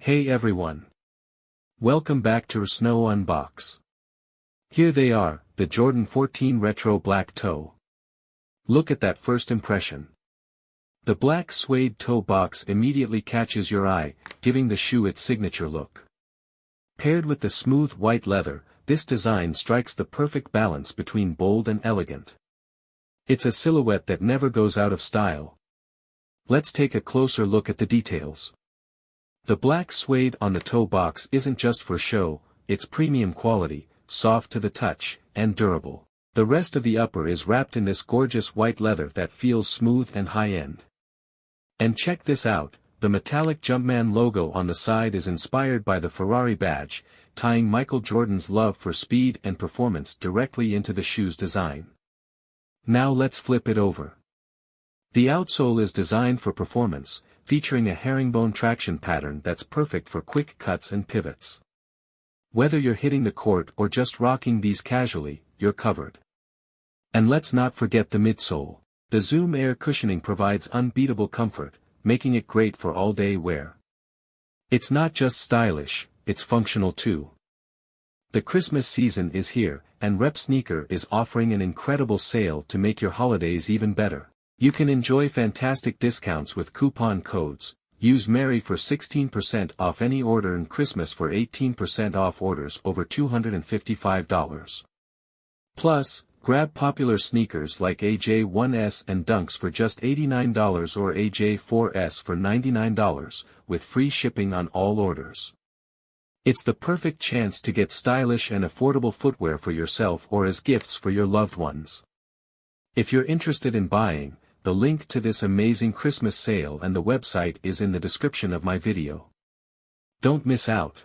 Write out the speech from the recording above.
Hey everyone. Welcome back to Rsnow Unbox. Here they are, the Jordan 14 Retro Black Toe. Look at that first impression. The black suede toe box immediately catches your eye, giving the shoe its signature look. Paired with the smooth white leather, this design strikes the perfect balance between bold and elegant. It's a silhouette that never goes out of style. Let's take a closer look at the details. The black suede on the toe box isn't just for show, it's premium quality, soft to the touch, and durable. The rest of the upper is wrapped in this gorgeous white leather that feels smooth and high-end. And check this out, the metallic Jumpman logo on the side is inspired by the Ferrari badge, tying Michael Jordan's love for speed and performance directly into the shoe's design. Now let's flip it over. The outsole is designed for performance, featuring a herringbone traction pattern that's perfect for quick cuts and pivots. Whether you're hitting the court or just rocking these casually, you're covered. And let's not forget the midsole. The Zoom Air cushioning provides unbeatable comfort, making it great for all-day wear. It's not just stylish, it's functional too. The Christmas season is here, and Rep Sneaker is offering an incredible sale to make your holidays even better. You can enjoy fantastic discounts with coupon codes. Use Merry for 16% off any order and Christmas for 18% off orders over $255. Plus, grab popular sneakers like AJ1S and Dunks for just $89 or AJ4S for $99, with free shipping on all orders. It's the perfect chance to get stylish and affordable footwear for yourself or as gifts for your loved ones. If you're interested in buying, the link to this amazing Christmas sale and the website is in the description of my video. Don't miss out.